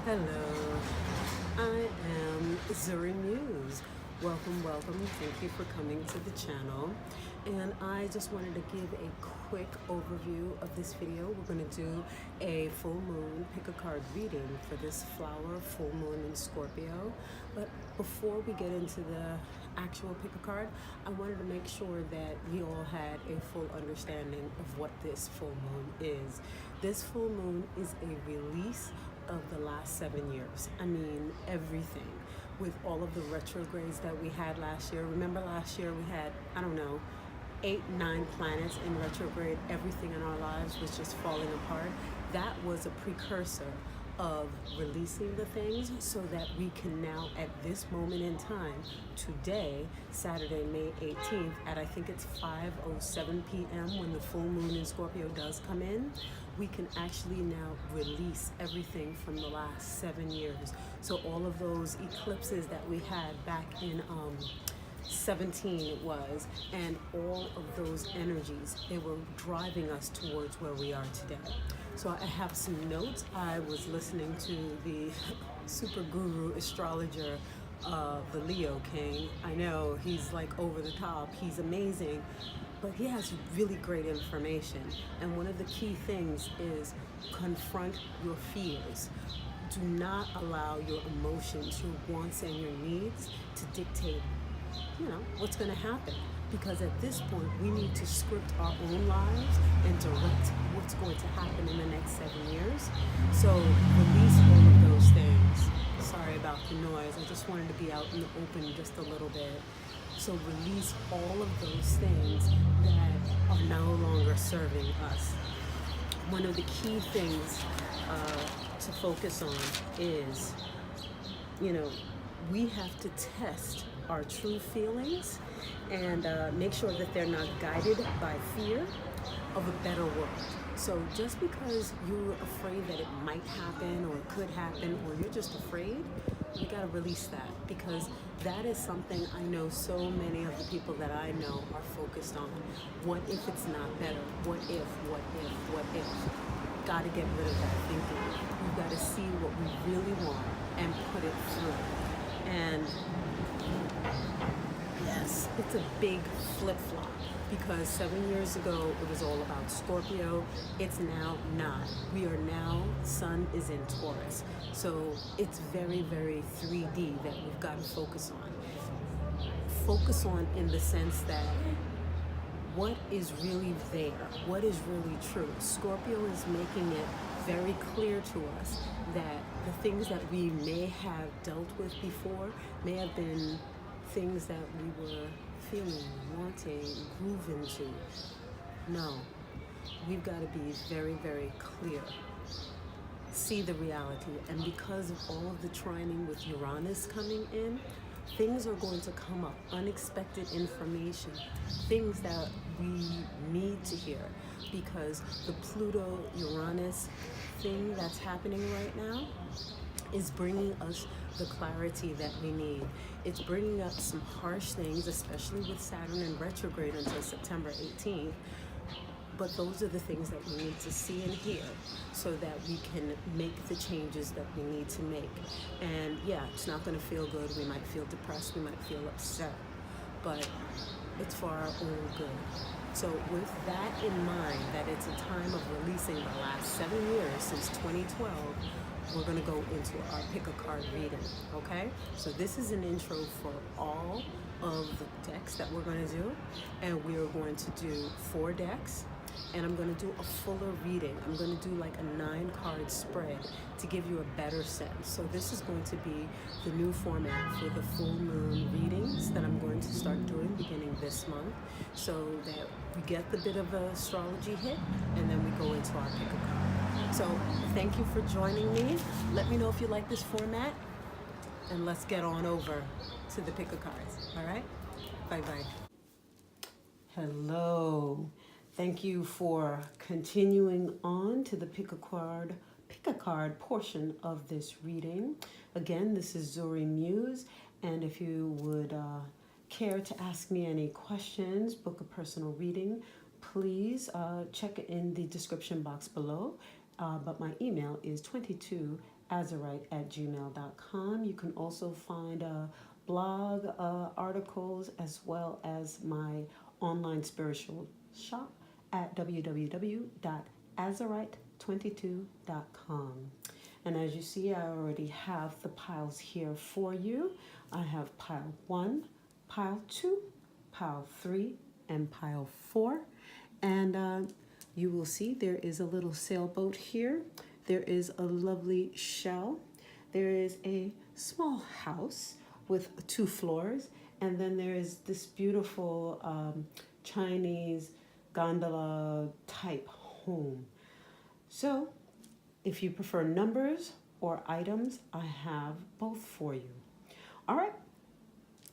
Hello, I am Zuri Muse. Welcome, welcome. Thank you for coming to the channel. And I just wanted to give a quick overview of this video. We're going to do a full moon pick a card reading for this flower full moon in Scorpio. But before we get into the actual pick a card, I wanted to make sure that you all had a full understanding of what this full moon is. This full moon is a release of the last 7 years. I mean, everything. With all of the retrogrades that we had last year. Remember last year we had, I don't know, 8, 9 planets in retrograde. Everything in our lives was just falling apart. That was a precursor of releasing the things so that we can now, at this moment in time, today, Saturday, May 18th, at I think it's 5:07 p.m. when the full moon in Scorpio does come in, we can actually now release everything from the last 7 years. So all of those eclipses that we had back in 17 it was, and all of those energies, they were driving us towards where we are today. So I have some notes. I was listening to the super guru astrologer, the Leo King. I know he's like over the top, he's amazing, but he has really great information. And one of the key things is confront your fears. Do not allow your emotions, your wants and your needs to dictate what's going to happen, because at this point we need to script our own lives and direct what's going to happen in the next 7 years. So release all of those things. Sorry about the noise, I just wanted to be out in the open just a little bit. So release all of those things that are no longer serving us. One of the key things to focus on is, we have to test our true feelings and make sure that they're not guided by fear of a better world. So just because you're afraid that it might happen or it could happen, or you're just afraid, you got to release that, because that is something I know so many of the people that I know are focused on. What if it's not better? What if, what if, what if? Got to get rid of that thinking. We've got to see what we really want and put it through. And yes, it's a big flip-flop, because 7 years ago it was all about Scorpio. It's now not. We are now, Sun is in Taurus. So it's very, very 3D that we've got to focus on. Focus on in the sense that what is really there, what is really true. Scorpio is making it very clear to us that the things that we may have dealt with before may have been things that we were feeling, wanting, grooving to. No, we've got to be very, very clear. See the reality. And because of all of the trining with Uranus coming in, things are going to come up, unexpected information, things that we need to hear, because the Pluto-Uranus thing that's happening right now is bringing us the clarity that we need. It's bringing up some harsh things, especially with Saturn in retrograde until September 18th. But those are the things that we need to see and hear so that we can make the changes that we need to make. And yeah, it's not going to feel good. We might feel depressed. We might feel upset. But it's for our own good. So with that in mind, that it's a time of releasing the last 7 years since 2012, we're going to go into our pick a card reading, okay? So this is an intro for all of the decks that we're going to do, and we are going to do 4 decks, and I'm going to do a fuller reading. I'm going to do like a 9-card spread to give you a better sense. So this is going to be the new format for the full moon readings that I'm going to start doing beginning this month, so that we get the bit of an astrology hit, and then we go into our pick a card. So thank you for joining me. Let me know if you like this format, and let's get on over to the pick a cards. All right? Bye-bye. Hello. Thank you for continuing on to the pick a card portion of this reading. Again, this is Zuri Muse, and if you would care to ask me any questions, book a personal reading, please check in the description box below. But my email is 22 azurite@gmail.com. You can also find blog articles as well as my online spiritual shop at www.azurite22.com. And as you see, I already have the piles here for you. I have pile 1, pile 2, pile 3, and pile 4. And you will see there is a little sailboat here. There is a lovely shell. There is a small house with 2 floors. And then there is this beautiful Chinese gondola type home. So if you prefer numbers or items, I have both for you. All right.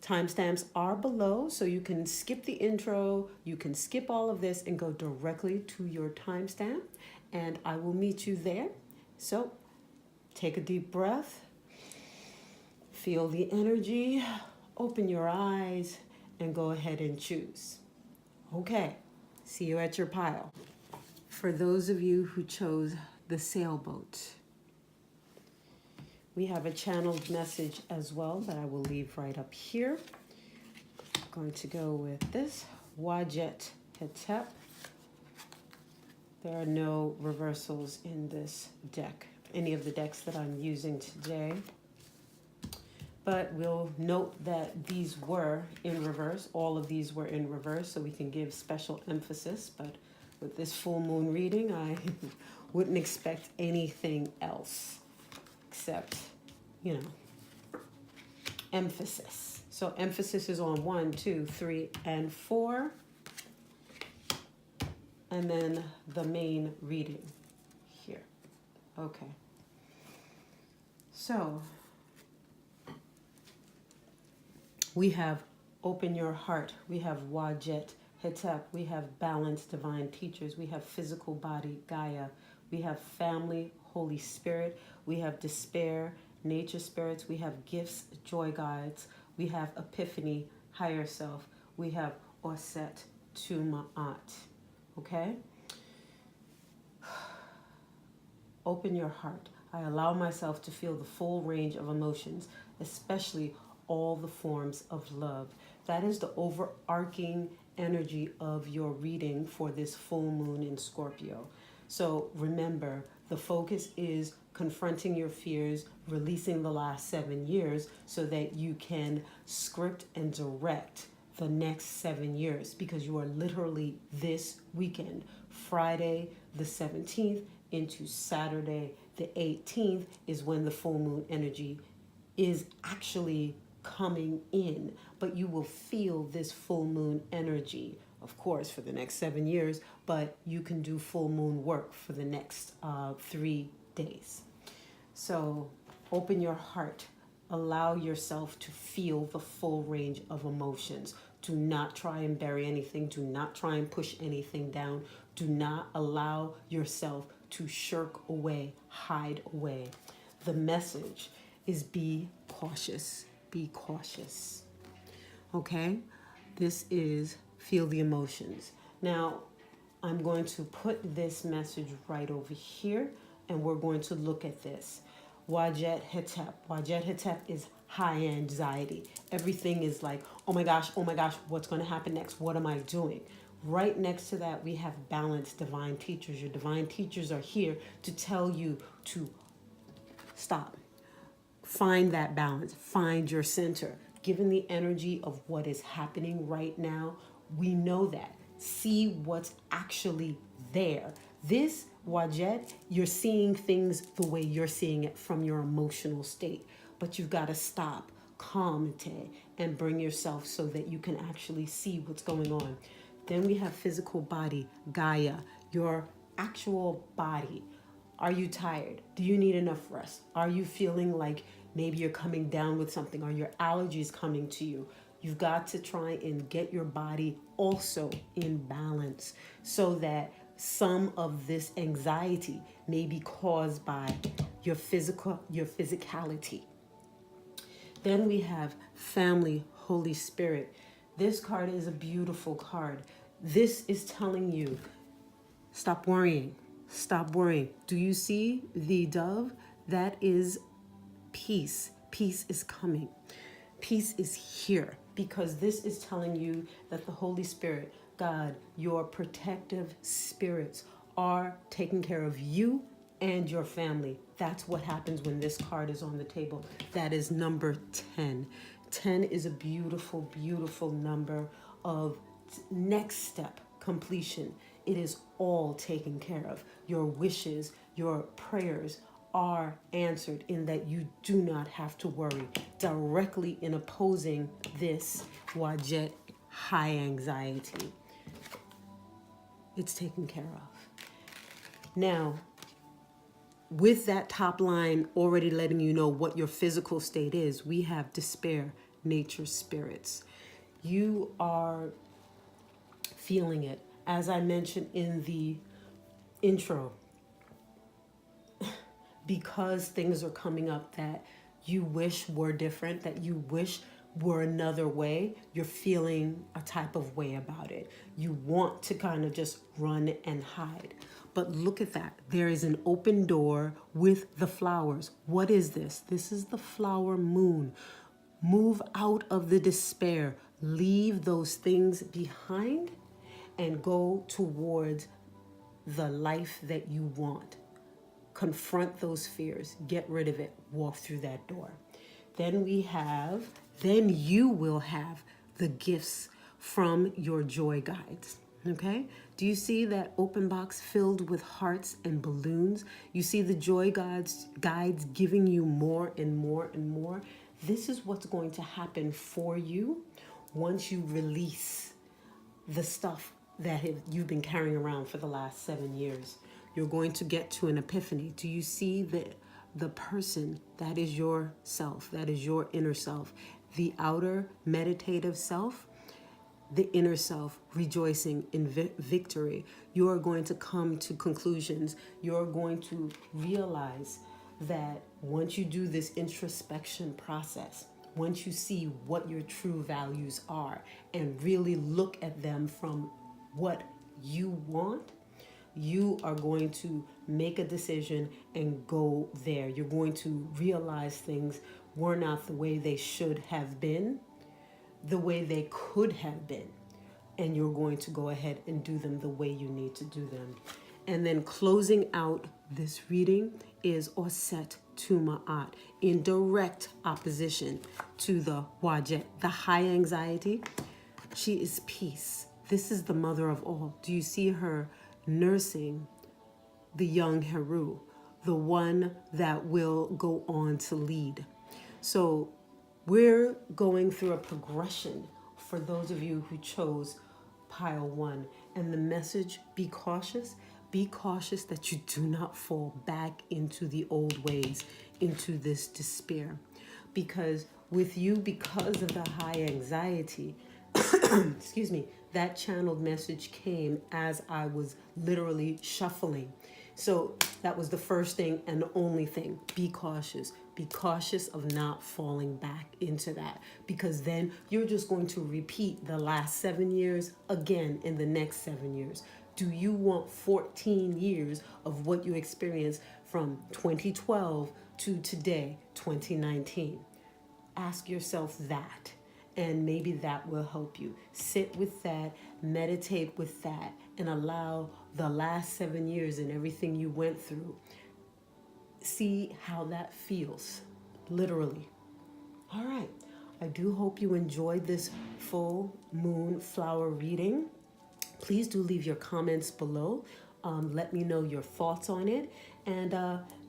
Timestamps are below, so you can skip the intro, you can skip all of this and go directly to your timestamp, and I will meet you there. So take a deep breath, feel the energy, open your eyes, and go ahead and choose. Okay, see you at your pile. For those of you who chose the sailboat, we have a channeled message as well that I will leave right up here. I'm going to go with this, Wajet Hetep. There are no reversals in this deck, any of the decks that I'm using today. But we'll note that these were in reverse. All of these were in reverse, so we can give special emphasis. But with this full moon reading, I wouldn't expect anything else except, emphasis. So emphasis is on 1, 2, 3, and 4. And then the main reading here. Okay. So we have open your heart. We have Wajet Hetep. We have balance, divine teachers. We have physical body, Gaia. We have family, Holy Spirit. We have despair, nature spirits. We have gifts, joy guides. We have epiphany, higher self. We have Oset Tumaat. Okay? Open your heart. I allow myself to feel the full range of emotions, especially all the forms of love. That is the overarching energy of your reading for this full moon in Scorpio. So remember, the focus is confronting your fears, releasing the last 7 years so that you can script and direct the next 7 years, because you are literally this weekend, Friday the 17th into Saturday the 18th is when the full moon energy is actually coming in. But you will feel this full moon energy, of course, for the next 7 years, but you can do full moon work for the next 3 days. So open your heart. Allow yourself to feel the full range of emotions. Do not try and bury anything. Do not try and push anything down. Do not allow yourself to shirk away, hide away. The message is be cautious. Be cautious. Okay? This is feel the emotions. Now, I'm going to put this message right over here, and we're going to look at this. Wajet Hetep. Wajet Hetep is high anxiety. Everything is like, oh my gosh, what's going to happen next? What am I doing? Right next to that, we have balance, divine teachers. Your divine teachers are here to tell you to stop. Find that balance. Find your center. Given the energy of what is happening right now, we know that. See what's actually there. This Wajet, you're seeing things the way you're seeing it from your emotional state. But you've got to stop, calmate, and bring yourself so that you can actually see what's going on. Then we have physical body, Gaia, your actual body. Are you tired? Do you need enough rest? Are you feeling like maybe you're coming down with something? Are your allergies coming to you? You've got to try and get your body also in balance so that some of this anxiety may be caused by your physicality. Then we have family, Holy Spirit. This card is a beautiful card. This is telling you, stop worrying. Stop worrying. Do you see the dove? That is peace. Peace is coming. Peace is here, because this is telling you that the Holy Spirit, God, your protective spirits are taking care of you and your family. That's what happens when this card is on the table. That is number 10. 10 is a beautiful, beautiful number of next step completion. It is all taken care of. Your wishes, your prayers are answered, in that you do not have to worry. Directly in opposing this Wajet, high anxiety, it's taken care of. Now, with that top line already letting you know what your physical state is, we have despair, nature, spirits. You are feeling it. As I mentioned in the intro, because things are coming up that you wish were different, that you wish were another way, you're feeling a type of way about it. You want to kind of just run and hide. But look at that. There is an open door with the flowers. What is this? This is the flower moon. Move out of the despair. Leave those things behind and go towards the life that you want. Confront those fears, get rid of it, walk through that door. Then you will have the gifts from your joy guides. Okay? Do you see that open box filled with hearts and balloons? You see the joy guides giving you more and more and more. This is what's going to happen for you once you release the stuff that you've been carrying around for the last 7 years. You're going to get to an epiphany. Do you see the person that is your self, that is your inner self, the outer meditative self, the inner self rejoicing in victory? You are going to come to conclusions. You're going to realize that once you do this introspection process, once you see what your true values are and really look at them from what you want, you are going to make a decision and go there. You're going to realize things were not the way they should have been, the way they could have been. And you're going to go ahead and do them the way you need to do them. And then closing out this reading is Oset Tuma'at, in direct opposition to the Wajet, the high anxiety. She is peace. This is the mother of all. Do you see her nursing the young Heru, the one that will go on to lead? So we're going through a progression for those of you who chose pile 1. And the message, be cautious. Be cautious that you do not fall back into the old ways, into this despair. Because with you, because of the high anxiety, excuse me, that channeled message came as I was literally shuffling. So that was the first thing and the only thing. Be cautious. Be cautious of not falling back into that, because then you're just going to repeat the last 7 years again in the next 7 years. Do you want 14 years of what you experienced from 2012 to today, 2019? Ask yourself that, and maybe that will help you. Sit with that, meditate with that, and allow the last 7 years and everything you went through. See how that feels, literally. All right. I do hope you enjoyed this full moon flower reading. Please do leave your comments below. Let me know your thoughts on it. And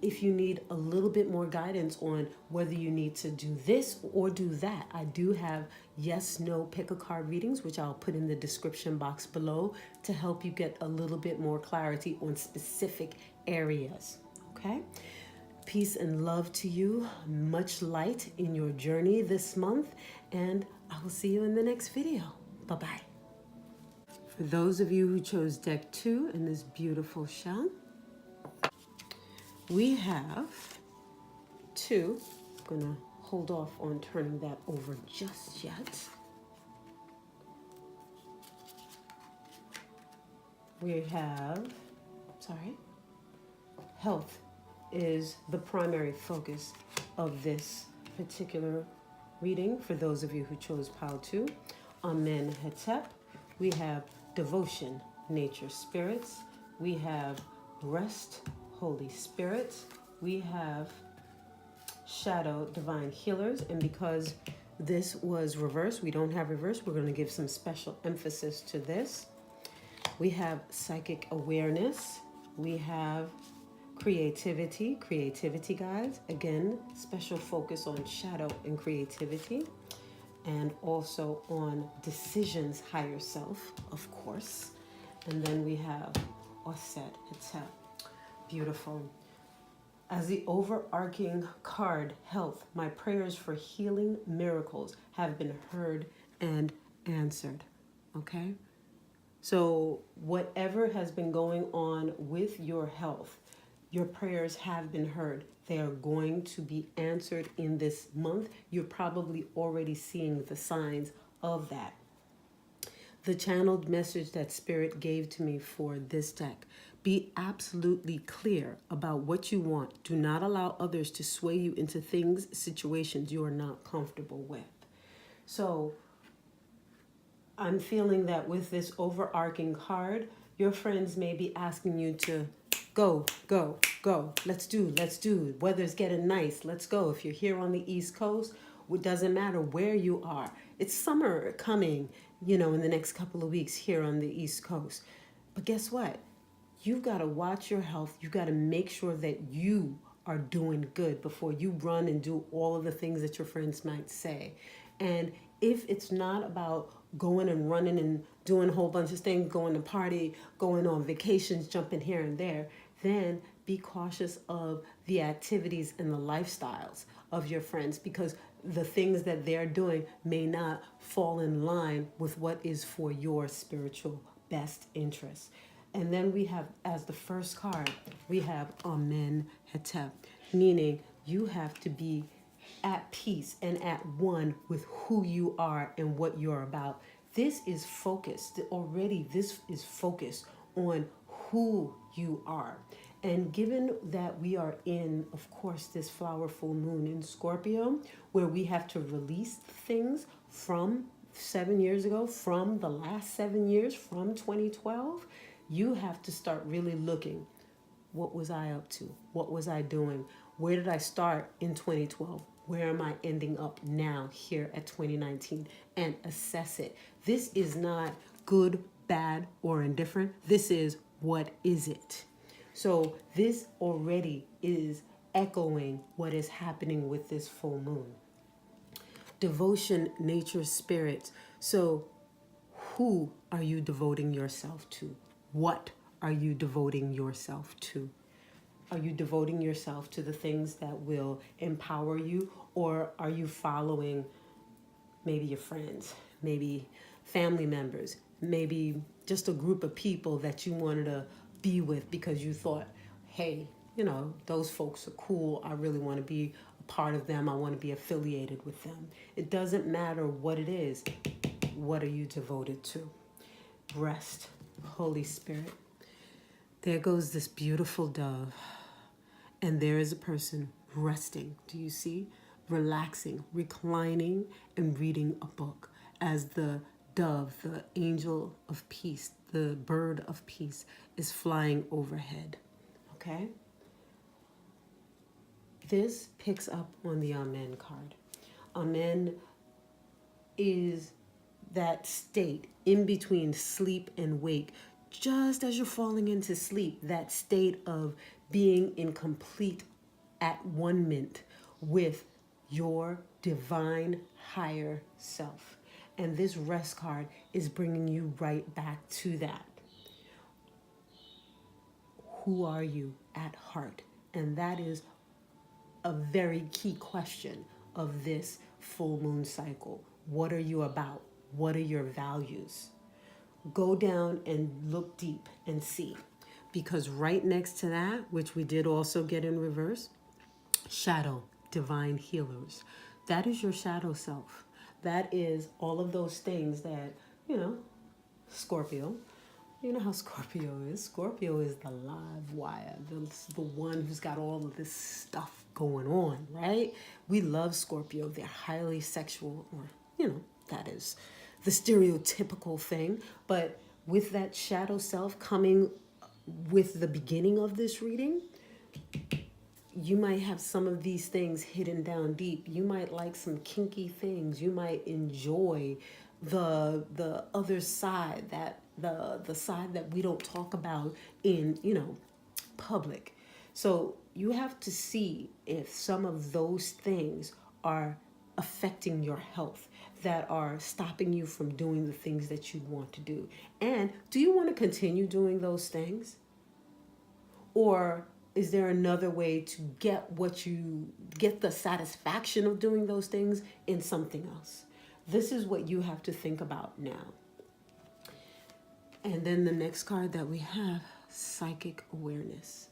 if you need a little bit more guidance on whether you need to do this or do that, I do have yes, no, pick a card readings, which I'll put in the description box below to help you get a little bit more clarity on specific areas. Okay? Peace and love to you. Much light in your journey this month. And I will see you in the next video. Bye-bye. For those of you who chose deck 2 in this beautiful shell, we have 2. I'm going to hold off on turning that over just yet. We have, health, is the primary focus of this particular reading for those of you who chose Pile 2. Amen Hetep. We have devotion, nature spirits. We have rest, Holy Spirit. We have shadow, divine healers. And because this was reverse, we don't have reverse, we're going to give some special emphasis to this. We have psychic awareness. We have creativity, guys. Again, special focus on shadow and creativity. And also on decisions, higher self, of course. And then we have Oset Hetep. Beautiful. As the overarching card, health, my prayers for healing miracles have been heard and answered. Okay? So whatever has been going on with your health, your prayers have been heard. They are going to be answered in this month. You're probably already seeing the signs of that. The channeled message that Spirit gave to me for this deck: be absolutely clear about what you want. Do not allow others to sway you into things, situations you are not comfortable with. So I'm feeling that with this overarching card, your friends may be asking you to go, go, go. Let's do. Weather's getting nice. Let's go. If you're here on the East Coast, it doesn't matter where you are. It's summer coming, in the next couple of weeks here on the East Coast. But guess what? You've got to watch your health. You've got to make sure that you are doing good before you run and do all of the things that your friends might say. And if it's not about going and running and doing a whole bunch of things, going to party, going on vacations, jumping here and there, then be cautious of the activities and the lifestyles of your friends, because the things that they're doing may not fall in line with what is for your spiritual best interest. And then we have, as the first card, we have Amen Hetep, meaning you have to be at peace and at one with who you are and what you're about. This is focused already. This is focused on who you are. And given that we are in, of course, this flower full moon in Scorpio, where we have to release things from 7 years ago, from the last 7 years, from 2012, you have to start really looking. What was I up to? What was I doing? Where did I start in 2012? Where am I ending up now here at 2019? And assess it. This is not good, bad, or indifferent. This is what is it? So this already is echoing what is happening with this full moon. Devotion, nature, spirit. So who are you devoting yourself to? What are you devoting yourself to? Are you devoting yourself to the things that will empower you, or are you following maybe your friends, maybe family members, maybe just a group of people that you wanted to be with because you thought, hey, those folks are cool. I really want to be a part of them. I want to be affiliated with them. It doesn't matter what it is. What are you devoted to? Rest, Holy Spirit. There goes this beautiful dove. And there is a person resting. Do you see? Relaxing, reclining, and reading a book as the dove, the angel of peace, the bird of peace, is flying overhead. Okay? This picks up on the Amen card. Amen is that state in between sleep and wake. Just as you're falling into sleep, that state of being in complete at-one-ment with your divine higher self. And this rest card is bringing you right back to that. Who are you at heart? And that is a very key question of this full moon cycle. What are you about? What are your values? Go down and look deep and see. Because right next to that, which we did also get in reverse, shadow, divine healers. That is your shadow self. That is all of those things that, Scorpio, You know how Scorpio is. Scorpio is the live wire, the one who's got all of this stuff going on, right? We love Scorpio. They're highly sexual, or, that is the stereotypical thing. But with that shadow self coming with the beginning of this reading, you might have some of these things hidden down deep. You might like some kinky things. You might enjoy the other side, that the side that we don't talk about in, public. So you have to see if some of those things are affecting your health, that are stopping you from doing the things that you want to do. And do you want to continue doing those things? Or is there another way to get the satisfaction of doing those things in something else? This is what you have to think about now. And then the next card that we have, psychic awareness,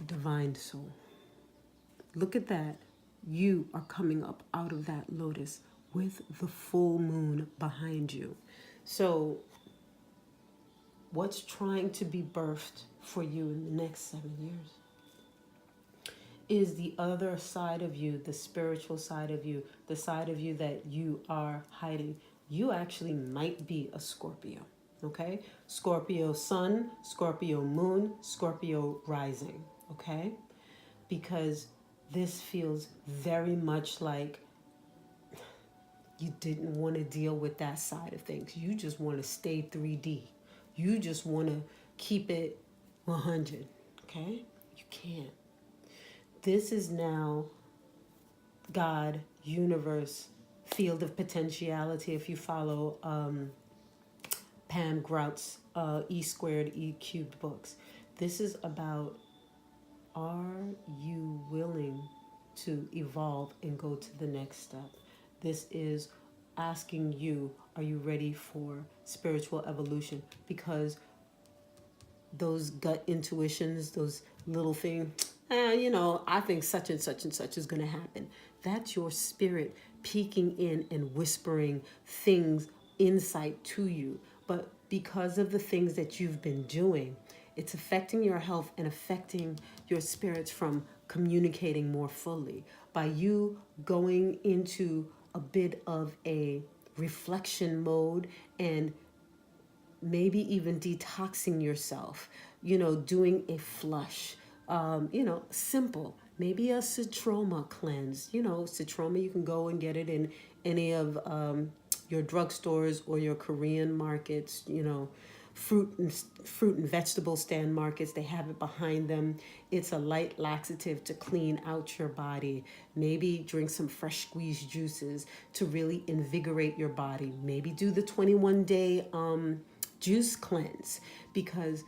divine soul. Look at that. You are coming up out of that lotus with the full moon behind you. So what's trying to be birthed for you in the next 7 years is the other side of you, the spiritual side of you, the side of you that you are hiding. You actually might be a Scorpio, okay? Scorpio sun, Scorpio moon, Scorpio rising, okay? Because this feels very much like you didn't want to deal with that side of things. You just want to stay 3D. You just want to keep it 100, okay? You can't. This is now God, universe, field of potentiality. If you follow Pam Grout's E squared, E cubed books, this is about, are you willing to evolve and go to the next step? This is asking you, are you ready for spiritual evolution? Because those gut intuitions, those little things, I think such and such and such is going to happen. That's your spirit peeking in and whispering things, insight to you. But because of the things that you've been doing, it's affecting your health and affecting your spirits from communicating more fully. By you going into a bit of a reflection mode and maybe even detoxing yourself, doing a flush, simple, maybe a citroma cleanse. Citroma, you can go and get it in any of your drugstores or your Korean markets, fruit and vegetable stand markets. They have it behind them. It's a light laxative to clean out your body. Maybe drink some fresh squeezed juices to really invigorate your body. Maybe do the 21-day juice cleanse, because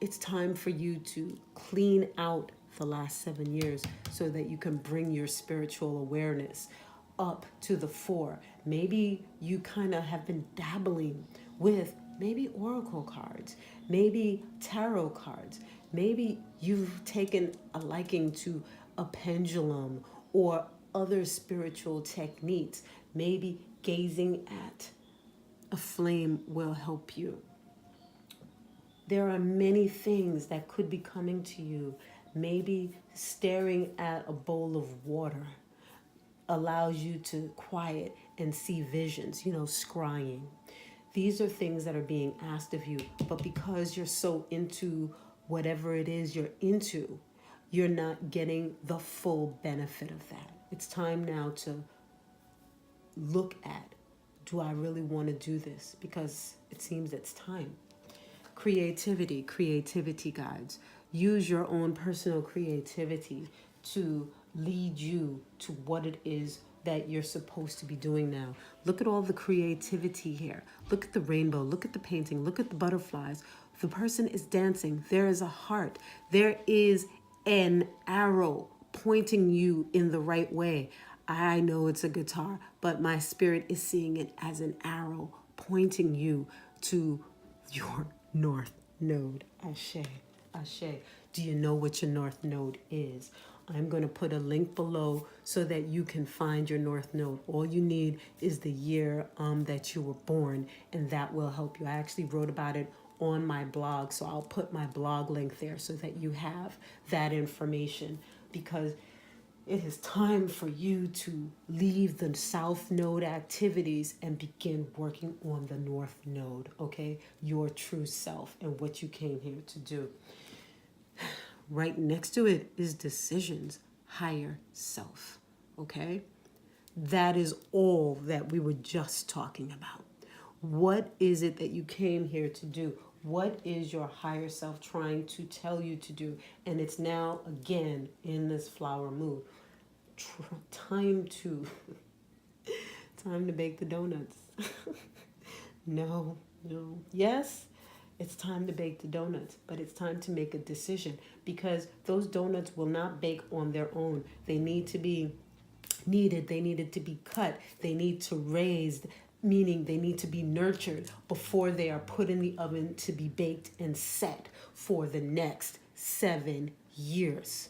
it's time for you to clean out the last 7 years so that you can bring your spiritual awareness up to the fore. Maybe you kind of have been dabbling with maybe oracle cards, maybe tarot cards. Maybe you've taken a liking to a pendulum or other spiritual techniques. Maybe gazing at a flame will help you. There are many things that could be coming to you. Maybe staring at a bowl of water allows you to quiet and see visions, scrying. These are things that are being asked of you, but because you're so into whatever it is you're into, you're not getting the full benefit of that. It's time now to look at, do I really want to do this? Because it seems it's time. Creativity guides. Use your own personal creativity to lead you to what it is that you're supposed to be doing now. Look at all the creativity here. Look at the rainbow. Look at the painting. Look at the butterflies. The person is dancing. There is a heart. There is an arrow pointing you in the right way. I know it's a guitar, but my spirit is seeing it as an arrow pointing you to your North Node. Ashe, Ashe. Do you know what your North Node is? I'm going to put a link below so that you can find your North Node. All you need is the year that you were born, and that will help you. I actually wrote about it on my blog, so I'll put my blog link there so that you have that information, because it is time for you to leave the South Node activities and begin working on the North Node, okay? Your true self and what you came here to do. Right next to it is decisions, higher self, okay? That is all that we were just talking about. What is it that you came here to do? What is your higher self trying to tell you to do? And it's now, again, in this flower moon, time to bake the donuts. No. Yes, it's time to bake the donuts, but it's time to make a decision, because those donuts will not bake on their own. They need to be kneaded, they needed to be cut, they need to raised, meaning they need to be nurtured before they are put in the oven to be baked and set for the next 7 years.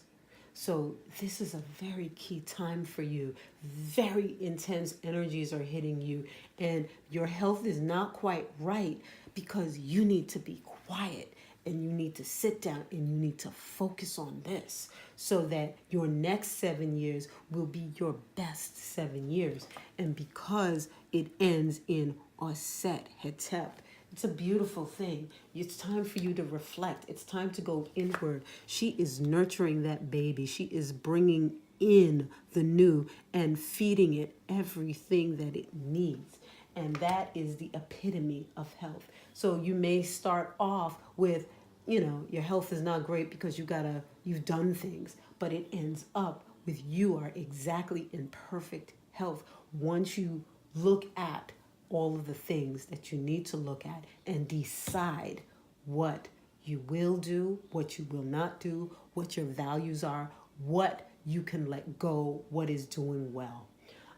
So this is a very key time for you. Very intense energies are hitting you, and your health is not quite right because you need to be quiet and you need to sit down and you need to focus on this so that your next 7 years will be your best 7 years. And because it ends in Oset Hetep, it's a beautiful thing. It's time for you to reflect. It's time to go inward. She is nurturing that baby. She is bringing in the new and feeding it everything that it needs. And that is the epitome of health. So you may start off with, your health is not great because you've done things, but it ends up with you are exactly in perfect health once you look at all of the things that you need to look at and decide what you will do, what you will not do, what your values are, what you can let go, what is doing well.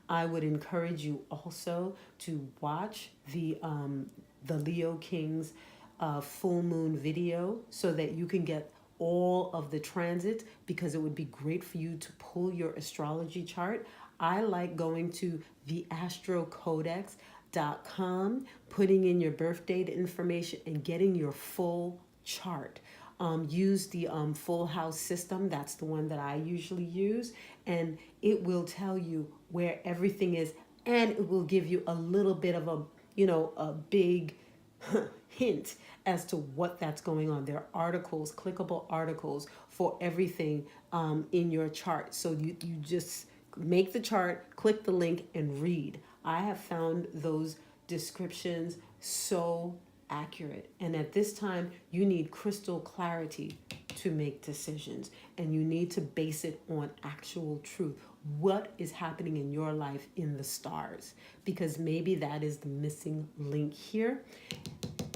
I would encourage you also to watch the Leo King's full moon video so that you can get all of the transits, because it would be great for you to pull your astrology chart. I like going to the astrocodex.com, putting in your birth date information and getting your full chart. Use the full house system. That's the one that I usually use, and it will tell you where everything is, and it will give you a little bit of a big hint as to what that's going on. There are articles, clickable articles for everything in your chart. So you just make the chart, click the link, and read. I have found those descriptions so accurate. And at this time, you need crystal clarity to make decisions, and you need to base it on actual truth. What is happening in your life in the stars? Because maybe that is the missing link here,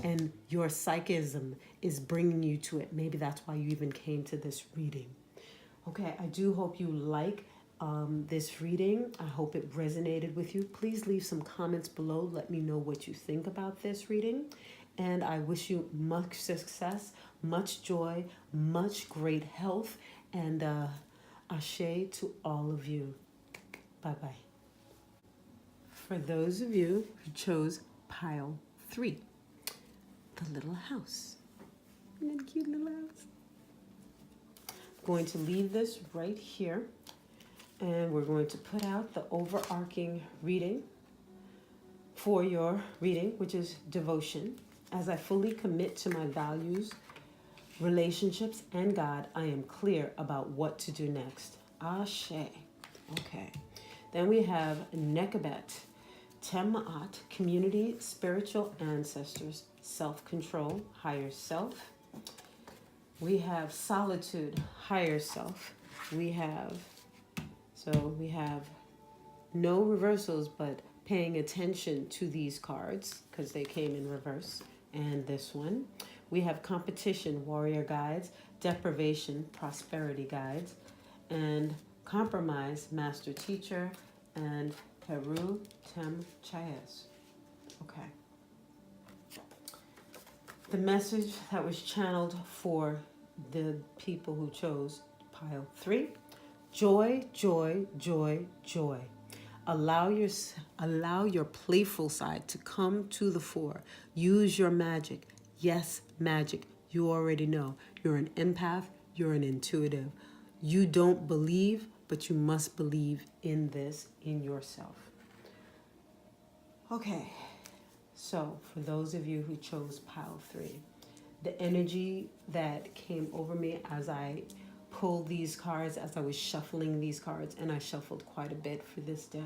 and your psychism is bringing you to it. Maybe that's why you even came to this reading. Okay, I do hope you like this reading. I hope it resonated with you. Please leave some comments below. Let me know what you think about this reading. And I wish you much success, much joy, much great health, and ashe to all of you. Bye-bye. For those of you who chose pile 3, the little house. Isn't that a cute little house? I'm going to leave this right here, and we're going to put out the overarching reading for your reading, which is devotion. As I fully commit to my values, relationships, and God, I am clear about what to do next. Ashe. Okay. Then we have Nekabet, Tema'at, community, spiritual ancestors, self-control, higher self. We have solitude, higher self. We have no reversals, but paying attention to these cards because they came in reverse. And this one. We have competition, warrior guides, deprivation, prosperity guides, and compromise, master teacher, and Peru Tem Chayes. Okay. The message that was channeled for the people who chose pile 3 Joy, joy, joy, joy. Allow your, allow your playful side to come to the fore. Use your magic. Yes, magic. You already know. You're an empath. You're an intuitive. You don't believe, but you must believe in this in yourself. Okay, so for those of you who chose pile 3, the energy that came over me as I pulled these cards, as I was shuffling these cards, and I shuffled quite a bit for this deck,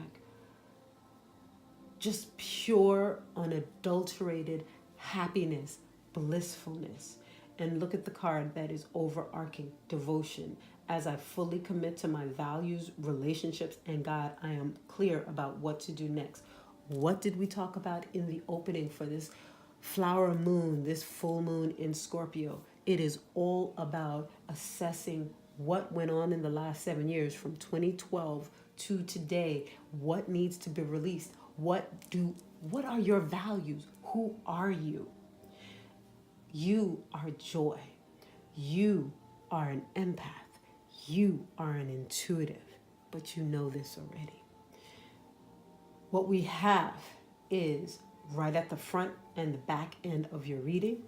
just pure, unadulterated happiness, blissfulness. And look at the card that is overarching, devotion. As I fully commit to my values, relationships, and God, I am clear about what to do next. What did we talk about in the opening for this flower moon, this full moon in Scorpio? It is all about assessing what went on in the last 7 years from 2012 to today. What needs to be released? What are your values? Who are you? You are joy. You are an empath. You are an intuitive, but you know this already. What we have is right at the front and the back end of your reading.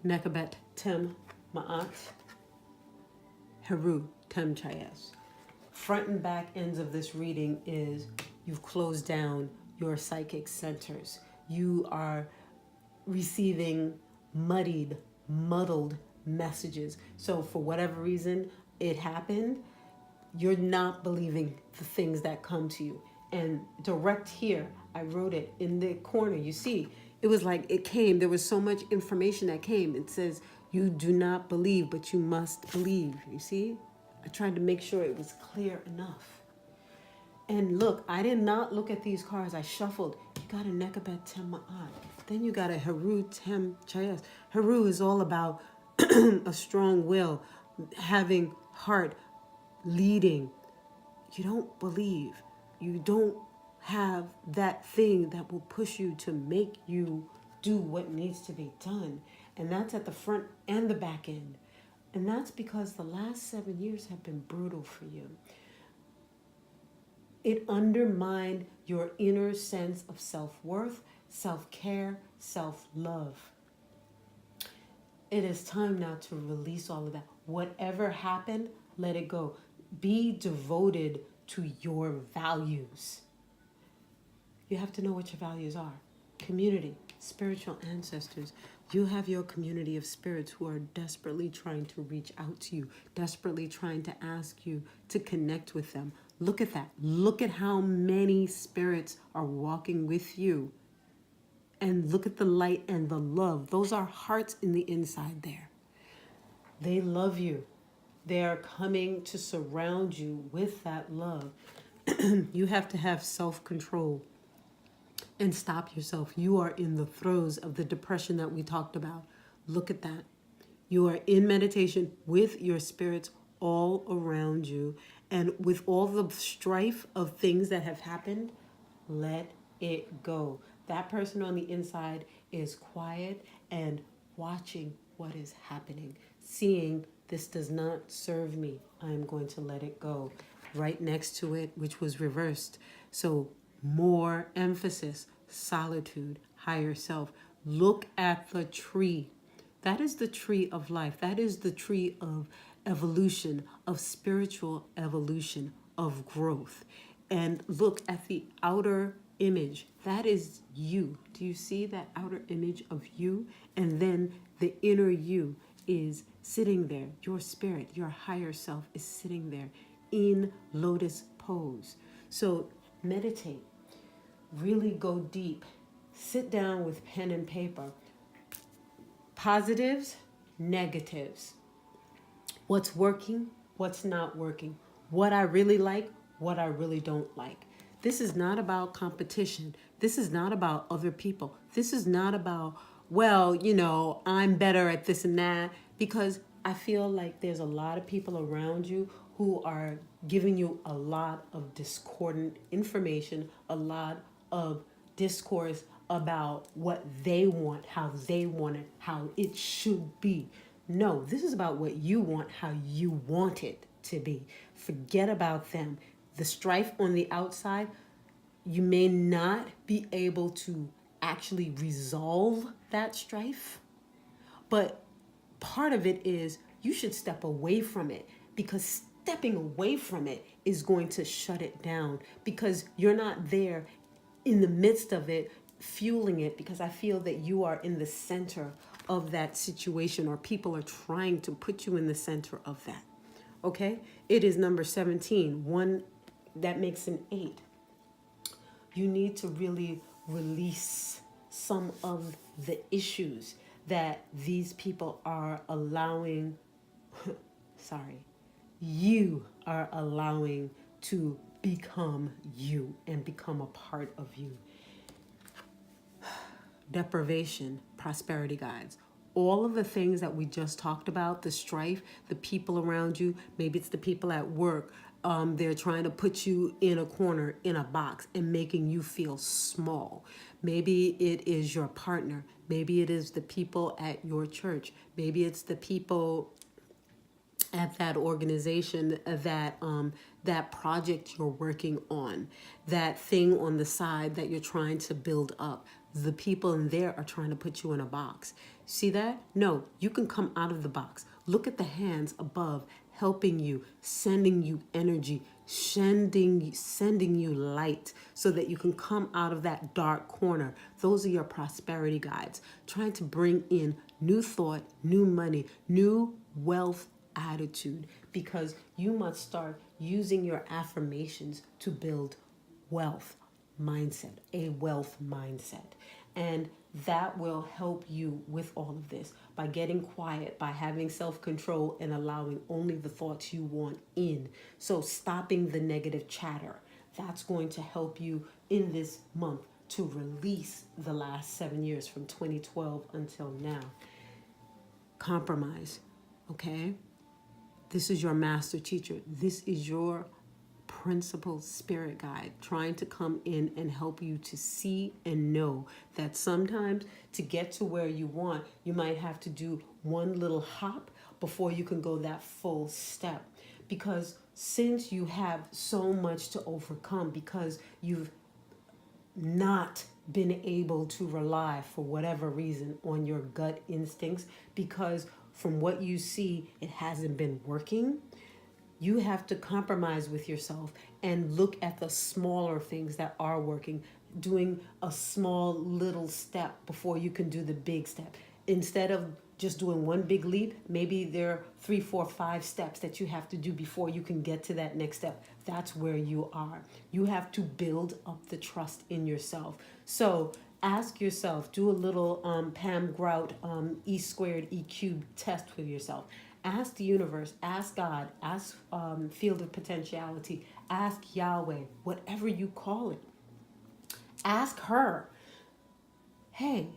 Nekabet Tem Ma'at Heru Tem Chayes. Front and back ends of this reading is you've closed down your psychic centers. You are receiving muddled messages. So for whatever reason it happened, you're not believing the things that come to you. And direct here, I wrote it in the corner. You see, it was like it came. There was so much information that came. It says, you do not believe, but you must believe. You see? I tried to make sure it was clear enough. And look, I did not look at these cards. I shuffled. You got a Nekabet Tem Ma'at. Then you got a Heru Tem Chayes. Heru is all about a strong will, having heart, leading. You don't believe. You don't have that thing that will push you to make you do what needs to be done. And that's at the front and the back end. And that's because the last 7 years have been brutal for you. It undermined your inner sense of self-worth, self-care, self-love. It is time now to release all of that. Whatever happened, let it go. Be devoted to your values. You have to know what your values are. Community, spiritual ancestors. You have your community of spirits who are desperately trying to reach out to you, desperately trying to ask you to connect with them. Look at that. Look at how many spirits are walking with you. And look at the light and the love. Those are hearts in the inside there. They love you. They are coming to surround you with that love. You have to have self-control and stop yourself. You are in the throes of the depression that we talked about. Look at that. You are in meditation with your spirits all around you. And with all the strife of things that have happened, let it go. That person on the inside is quiet and watching what is happening, seeing this does not serve me. I'm going to let it go. Right next to it, which was reversed. So more emphasis, solitude, higher self. Look at the tree. That is the tree of life. That is the tree of evolution, of spiritual evolution, of growth. And look at the outer image. That is you. Do you see that outer image of you? And then the inner you is sitting there. Your spirit, your higher self is sitting there in lotus pose. So meditate. Really go deep. Sit down with pen and paper. Positives, negatives. What's working, what's not working. What I really like, what I really don't like. This is not about competition. This is not about other people. This is not about, well, you know, I'm better at this and that. Because I feel like there's a lot of people around you who are giving you a lot of discordant information, a lot of discourse about what they want, how they want it, how it should be. No, this is about what you want, how you want it to be. Forget about them. The strife on the outside, you may not be able to actually resolve that strife, but part of it is you should step away from it, because stepping away from it is going to shut it down, because you're not there in the midst of it, fueling it, because I feel that you are in the center of that situation, or people are trying to put you in the center of that. Okay? It is number 17. One that makes an 8. You need to really release some of the issues that these people are allowing, you are allowing to become you and become a part of you. Deprivation, prosperity guides. All of the things that we just talked about, the strife, the people around you, maybe it's the people at work, they're trying to put you in a corner, in a box, and making you feel small. Maybe it is your partner. Maybe it is the people at your church. Maybe it's the people at that organization, that project you're working on, that thing on the side that you're trying to build up. The people in there are trying to put you in a box. See that? No, you can come out of the box. Look at the hands above, helping you, sending you energy, sending you light, so that you can come out of that dark corner. Those are your prosperity guides, trying to bring in new thought, new money, new wealth attitude, because you must start using your affirmations to build wealth mindset, a wealth mindset. And that will help you with all of this by getting quiet, by having self-control, and allowing only the thoughts you want in. So stopping the negative chatter, that's going to help you in this month to release the last 7 years from 2012 until now. Compromise, okay? This is your master teacher. This is your principal spirit guide, trying to come in and help you to see and know that sometimes to get to where you want, you might have to do one little hop before you can go that full step. Because since you have so much to overcome, because you've not been able to rely, for whatever reason, on your gut instincts, because from what you see, it hasn't been working, you have to compromise with yourself and look at the smaller things that are working, doing a small little step before you can do the big step. Instead of just doing one big leap, maybe there are 3, 4, 5 steps that you have to do before you can get to that next step. That's where you are. You have to build up the trust in yourself. So ask yourself, do a little Pam Grout E squared E cubed test with yourself. Ask the universe, ask God, ask field of potentiality, ask Yahweh, whatever you call it. Ask her, hey,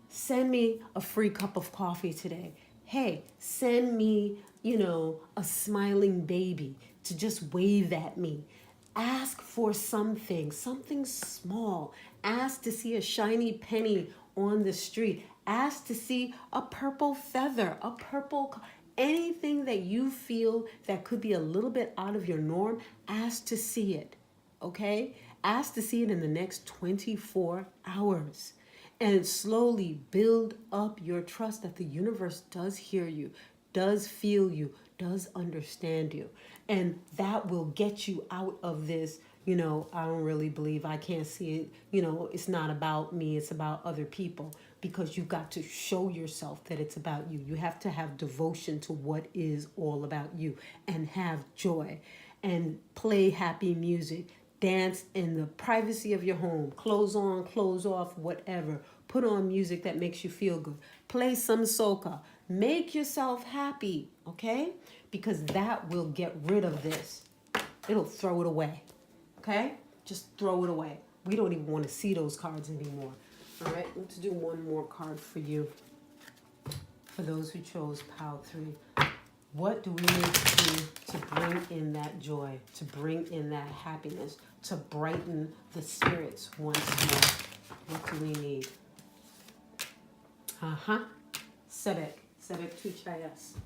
send me a free cup of coffee today. Hey, send me, a smiling baby to just wave at me. Ask for something small. Ask to see a shiny penny on the street. Ask to see a purple feather, anything that you feel that could be a little bit out of your norm. Ask to see it, okay? Ask to see it in the next 24 hours. And slowly build up your trust that the universe does hear you, does feel you, does understand you. And that will get you out of this, I don't really believe, I can't see it, it's not about me, it's about other people. Because you've got to show yourself that it's about you. You have to have devotion to what is all about you, and have joy, and play happy music. Dance in the privacy of your home. Clothes on, clothes off, whatever. Put on music that makes you feel good. Play some soca. Make yourself happy, okay? Because that will get rid of this. It'll throw it away, okay? Just throw it away. We don't even want to see those cards anymore. All right, let's do one more card for you. For those who chose Pile 3. What do we need to do to bring in that joy, to bring in that happiness, to brighten the spirits once more? What do we need? Sebek Tuchayas.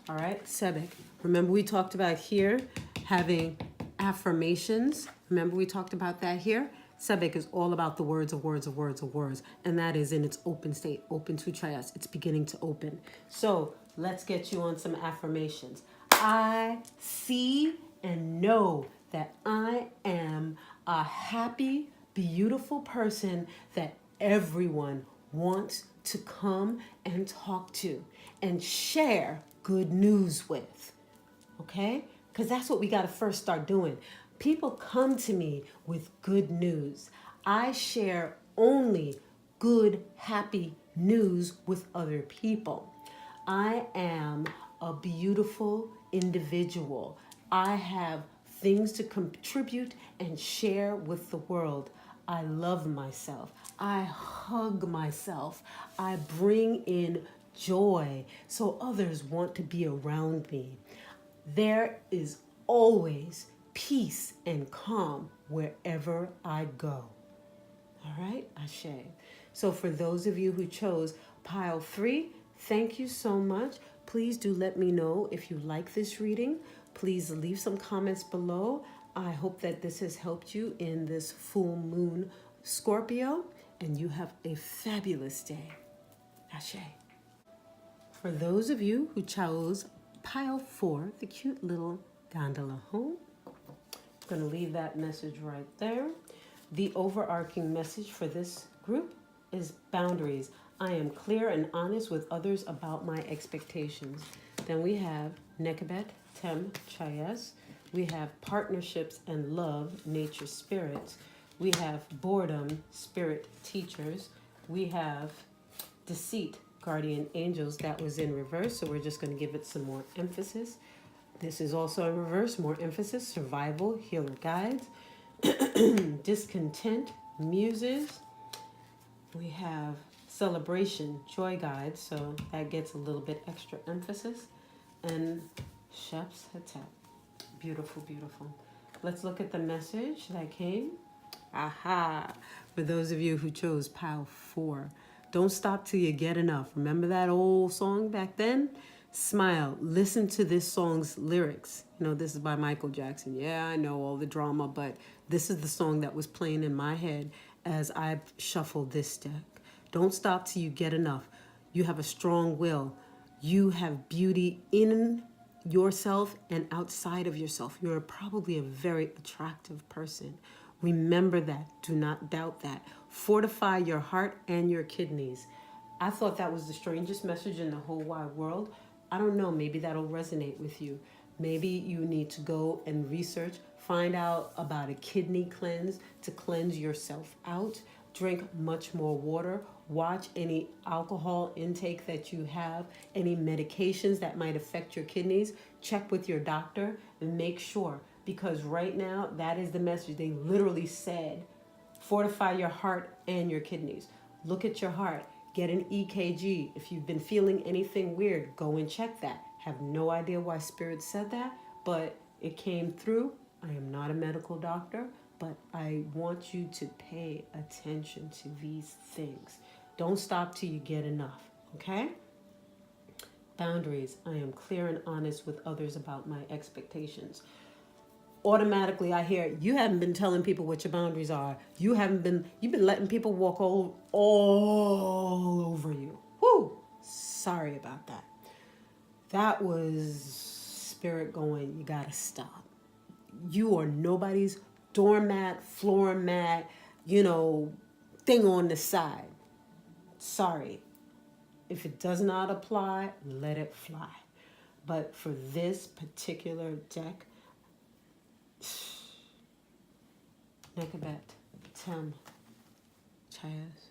All right, Sebek. Remember we talked about here having affirmations. Remember we talked about that here? Sebek is all about the words of words of words of words. And that is in its open state, open to chayas. It's beginning to open. So let's get you on some affirmations. I see and know that I am a happy, beautiful person that everyone wants to come and talk to and share good news with. Okay? Because that's what we got to first start doing. People come to me with good news. I share only good, happy news with other people. I am a beautiful individual. I have things to contribute and share with the world. I love myself. I hug myself. I bring in joy so others want to be around me. There is always peace and calm wherever I go. All right, Ashe. So for those of you who chose pile 3, thank you so much. Please do let me know if you like this reading. Please leave some comments below. I hope that this has helped you in this full moon Scorpio, and you have a fabulous day. Ashe. For those of you who chose pile 4, the cute little gondola home, I'm going to leave that message right there. The overarching message for this group is boundaries. I am clear and honest with others about my expectations. Then we have Nekabet, Tem, Chayes. We have partnerships and love, nature spirits. We have boredom, spirit teachers. We have deceit, guardian angels. That was in reverse, so we're just going to give it some more emphasis. This is also in reverse, more emphasis, survival, healer guides. Discontent, muses. We have celebration, joy guides, so that gets a little bit extra emphasis. And Chef's Hatep. Beautiful, beautiful. Let's look at the message that came. Aha! For those of you who chose pile 4, don't stop till you get enough. Remember that old song back then? Smile. Listen to this song's lyrics. You know, this is by Michael Jackson. Yeah, I know all the drama, but this is the song that was playing in my head as I shuffled this deck. Don't stop till you get enough. You have a strong will. You have beauty in yourself and outside of yourself. You're probably a very attractive person. Remember that. Do not doubt that. Fortify your heart and your kidneys. I thought that was the strangest message in the whole wide world. I don't know, maybe that'll resonate with you. Maybe you need to go and research, find out about a kidney cleanse to cleanse yourself out. Drink much more water. Watch any alcohol intake that you have, any medications that might affect your kidneys. Check with your doctor and make sure, because right now that is the message. They literally said, fortify your heart and your kidneys. Look at your heart. Get an EKG. If you've been feeling anything weird, go and check that. Have no idea why Spirit said that, but it came through. I am not a medical doctor, but I want you to pay attention to these things. Don't stop till you get enough, okay? Boundaries. I am clear and honest with others about my expectations. Automatically I hear, you haven't been telling people what your boundaries are. You've been letting people walk all over you. Whew, sorry about that. That was Spirit going, you gotta stop. You are nobody's doormat, floor mat, thing on the side. Sorry. If it does not apply, let it fly. But for this particular deck, Nekabet, Tem, Chayes.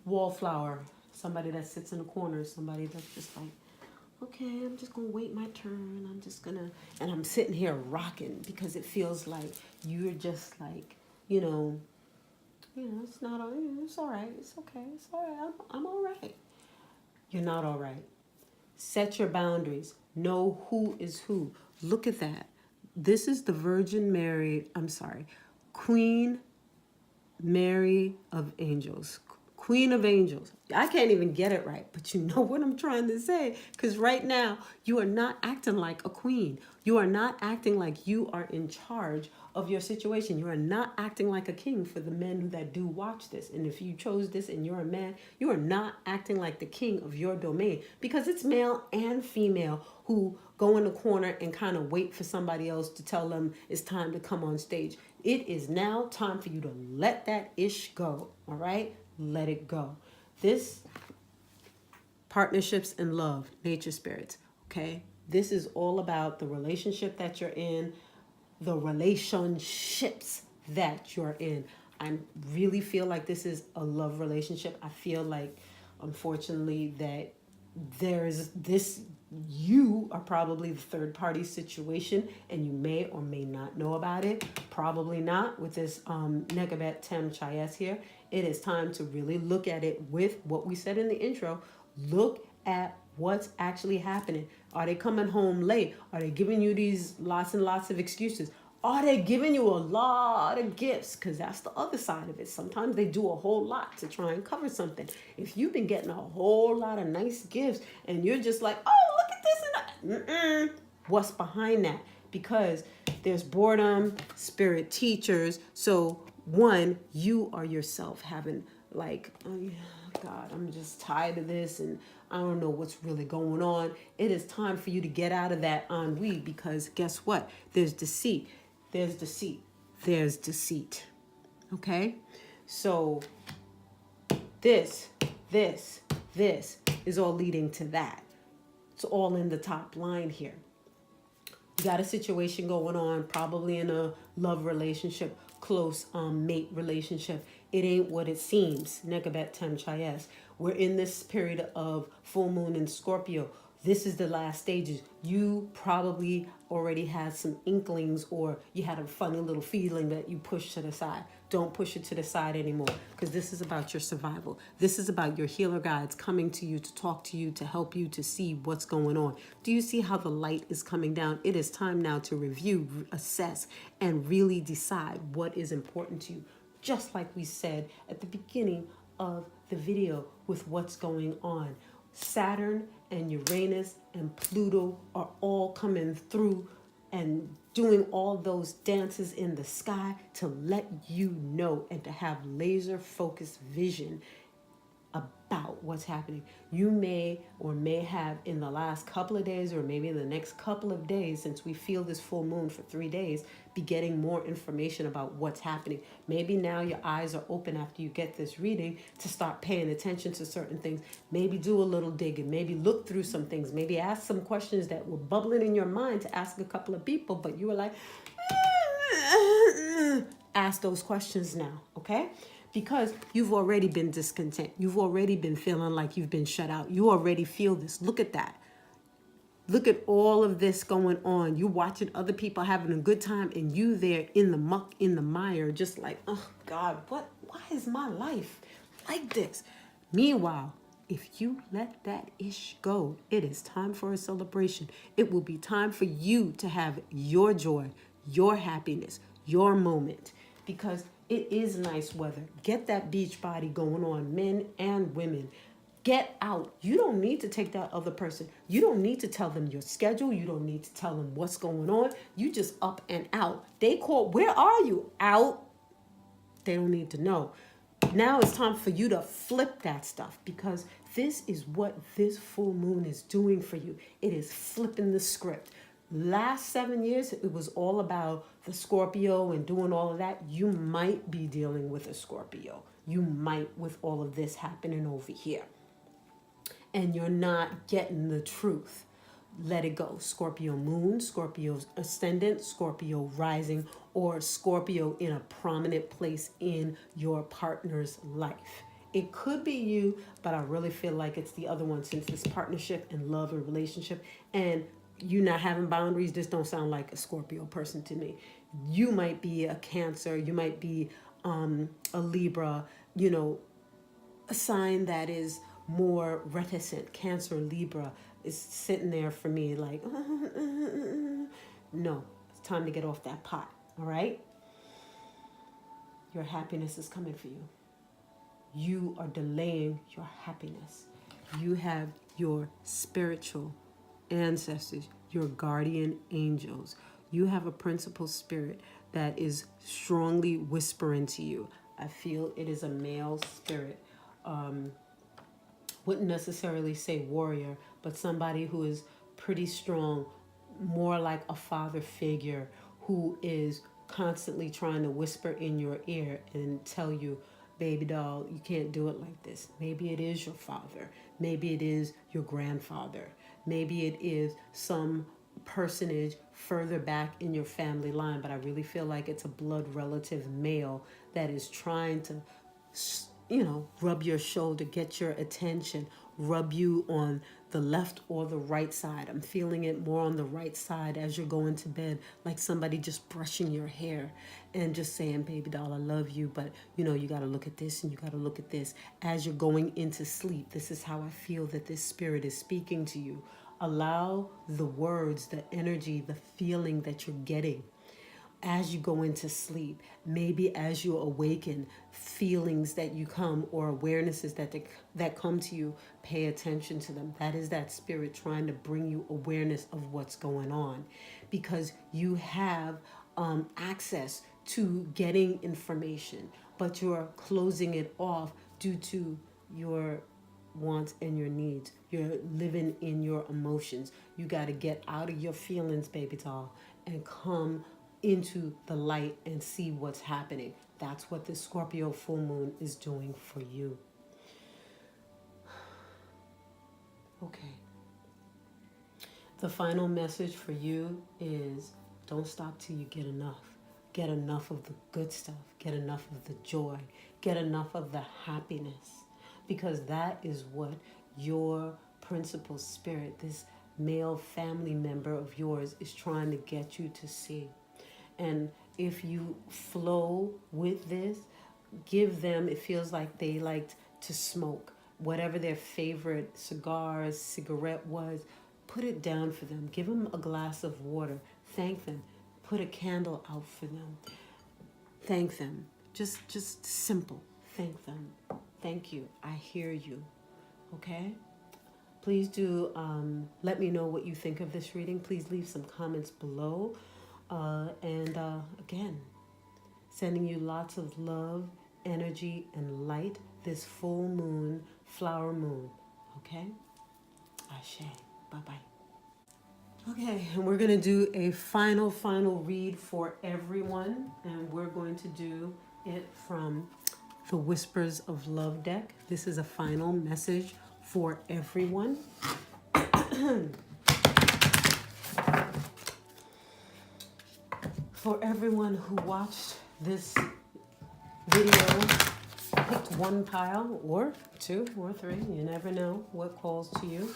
Wallflower, somebody that sits in the corner, somebody that's just like, okay, I'm just gonna wait my turn. And I'm sitting here rocking because it feels like you're just like, it's not, it's all right, it's okay, it's all right, I'm all right. You're not all right. Set your boundaries. Know who is who. Look at that. This is the Queen Mary of Angels. Queen of Angels. I can't even get it right, but you know what I'm trying to say. Because right now, you are not acting like a queen. You are not acting like you are in charge of your situation. You are not acting like a king for the men that do watch this. And if you chose this and you're a man, you are not acting like the king of your domain, because it's male and female who go in the corner and kind of wait for somebody else to tell them it's time to come on stage. It is now time for you to let that ish go. All right? Let it go. This partnerships and love, nature spirits. Okay? This is all about the relationship that you're in, the relationships that you're in. I really feel like this is a love relationship. I feel like, unfortunately, that there's this, you are probably the third party situation, and you may or may not know about it. Probably not with this Negabet Tem Chayes here. It is time to really look at it with what we said in the intro. Look at what's actually happening. Are they coming home late? Are they giving you these lots and lots of excuses? Are they giving you a lot of gifts? Because that's the other side of it. Sometimes they do a whole lot to try and cover something. If you've been getting a whole lot of nice gifts and you're just like, oh, look at this and that. What's behind that? Because there's boredom, spirit teachers. So one, you are yourself having like, oh yeah, God, I'm just tired of this and I don't know what's really going on. It is time for you to get out of that ennui, because guess what? There's deceit. There's deceit. There's deceit. Okay? So this is all leading to that. It's all in the top line here. You got a situation going on, probably in a love relationship, close mate relationship. It ain't what it seems. Negabet Tem Chayes. We're in this period of full moon in Scorpio. This is the last stages. You probably already had some inklings, or you had a funny little feeling that you pushed to the side. Don't push it to the side anymore, because this is about your survival. This is about your healer guides coming to you to talk to you, to help you to see what's going on. Do you see how the light is coming down? It is time now to review, assess, and really decide what is important to you. Just like we said at the beginning of the video with what's going on. Saturn and Uranus and Pluto are all coming through and doing all those dances in the sky to let you know and to have laser focused vision about what's happening. You may or may have, in the last couple of days, or maybe in the next couple of days, since we feel this full moon for 3 days, be getting more information about what's happening. Maybe now your eyes are open after you get this reading to start paying attention to certain things. Maybe do a little digging. Maybe look through some things. Maybe ask some questions that were bubbling in your mind to ask a couple of people, but you were like, ask those questions now, okay? Because you've already been discontent. You've already been feeling like you've been shut out. You already feel this. Look at that. Look at all of this going on. You watching other people having a good time, and you there in the muck, in the mire, just like, oh God, why is my life like this? Meanwhile, if you let that ish go, it is time for a celebration. It will be time for you to have your joy, your happiness, your moment, because it is nice weather. Get that beach body going on, men and women. Get out. You don't need to take that other person. You don't need to tell them your schedule. You don't need to tell them what's going on. You just up and out. They call, where are you? Out. They don't need to know. Now it's time for you to flip that stuff, because this is what this full moon is doing for you. It is flipping the script. Last 7 years, it was all about the Scorpio and doing all of that. You might be dealing with a Scorpio. You might, with all of this happening over here. And you're not getting the truth. Let it go. Scorpio moon, Scorpio ascendant, Scorpio rising, or Scorpio in a prominent place in your partner's life. It could be you, but I really feel like it's the other one, since this partnership and love and relationship and you not having boundaries. This don't sound like a Scorpio person to me. You might be a Cancer. You might be a Libra, a sign that is more reticent. Cancer, Libra is sitting there for me like, no, it's time to get off that pot. All right? Your happiness is coming for you. you are delaying your happiness. You have your spiritual ancestors, your guardian angels. You have a principal spirit that is strongly whispering to you. I feel it is a male spirit. Wouldn't necessarily say warrior, but somebody who is pretty strong, more like a father figure who is constantly trying to whisper in your ear and tell you, baby doll, you can't do it like this. Maybe it is your father. Maybe it is your grandfather. Maybe it is some personage further back in your family line, but I really feel like it's a blood relative male that is trying to, rub your shoulder, get your attention, rub you on the left or the right side. I'm feeling it more on the right side as you're going to bed, like somebody just brushing your hair and just saying, baby doll, I love you, but you got to look at this and you got to look at this. As you're going into sleep, this is how I feel that this spirit is speaking to you. Allow the words, the energy, the feeling that you're getting as you go into sleep, maybe as you awaken, feelings that you come or awarenesses that come to you, pay attention to them. That is that spirit trying to bring you awareness of what's going on, because you have access to getting information, but you're closing it off due to your wants and your needs. You're living in your emotions. You got to get out of your feelings, baby doll, and come into the light and see what's happening. That's what the Scorpio full moon is doing for you. Okay. The final message for you is don't stop till you get enough. Get enough of the good stuff. Get enough of the joy. Get enough of the happiness. Because that is what your principal spirit, this male family member of yours, is trying to get you to see. And if you flow with this, give them, it feels like they liked to smoke. Whatever their favorite cigars, cigarette was, put it down for them. Give them a glass of water. Thank them. Put a candle out for them. Thank them. Just simple. Thank them. Thank you. I hear you. Okay? Please do let me know what you think of this reading. Please leave some comments below. Again, sending you lots of love, energy, and light this full moon, flower moon. Okay? Ashe. Bye-bye. Okay, and we're going to do a final read for everyone. And we're going to do it from the Whispers of Love deck. This is a final message for everyone. For everyone who watched this video, picked one pile or two or three, you never know what calls to you.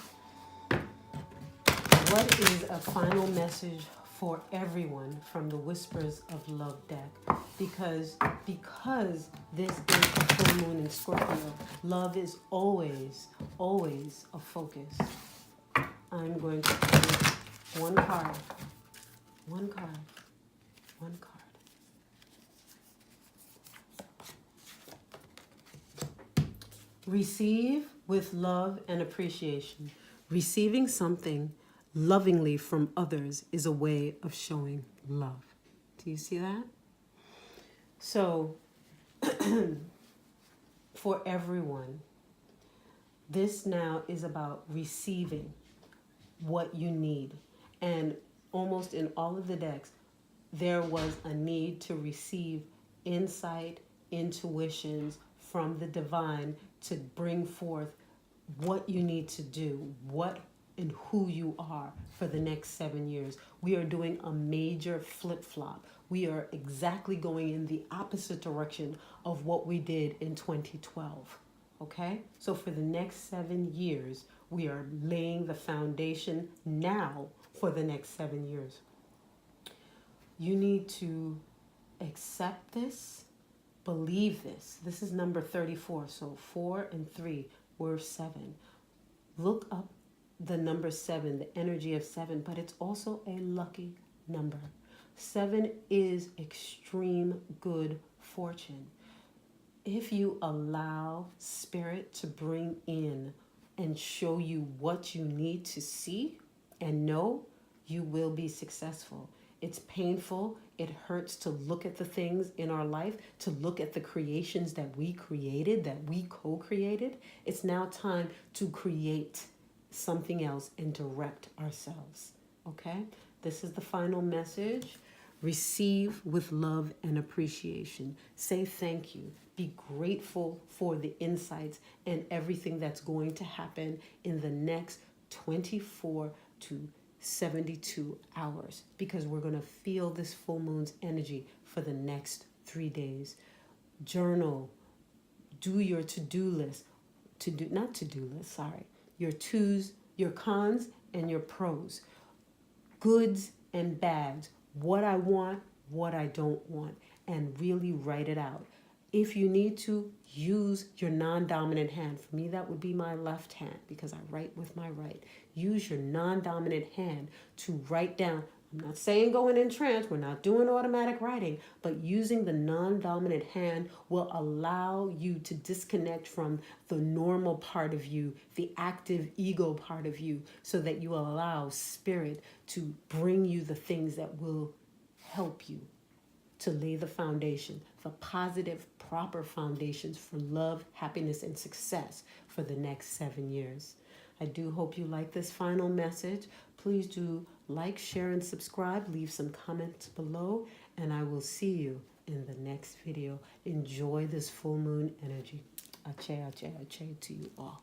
What is a final message for everyone from the Whispers of Love deck? Because this is a full moon in Scorpio, love is always a focus. I'm going to pull one card. Receive with love and appreciation. Receiving something lovingly from others is a way of showing love. Do you see that? So, for everyone, this now is about receiving what you need. And almost in all of the decks, there was a need to receive insight, intuitions from the divine to bring forth what you need to do, what and who you are for the next 7 years. We are doing a major flip-flop. We are exactly going in the opposite direction of what we did in 2012. Okay? So for the next 7 years, we are laying the foundation now for the next 7 years. You need to accept this, believe this. This is number 34. So 4 and 3 were 7. Look up the number 7, the energy of 7, but it's also a lucky number. 7 is extreme good fortune. If you allow Spirit to bring in and show you what you need to see and know, you will be successful. It's painful. It hurts to look at the things in our life, to look at the creations that we created, that we co-created. It's now time to create something else and direct ourselves. Okay? This is the final message. Receive with love and appreciation. Say thank you. Be grateful for the insights and everything that's going to happen in the next 24 to 72 hours, because we're going to feel this full moon's energy for the next 3 days. Journal. Do your to-do list. Not to-do list, sorry. Your twos, your cons, and your pros. Goods and bads. What I want, what I don't want, and really write it out. If you need to, use your non-dominant hand. For me, that would be my left hand because I write with my right. Use your non-dominant hand to write down. I'm not saying going in trance. We're not doing automatic writing, but using the non-dominant hand will allow you to disconnect from the normal part of you, the active ego part of you, so that you allow Spirit to bring you the things that will help you to lay the foundation for positive, proper foundations for love, happiness, and success for the next 7 years. I do hope you like this final message. Please do like, share, and subscribe. Leave some comments below, and I will see you in the next video. Enjoy this full moon energy. Ache, ache, ache to you all.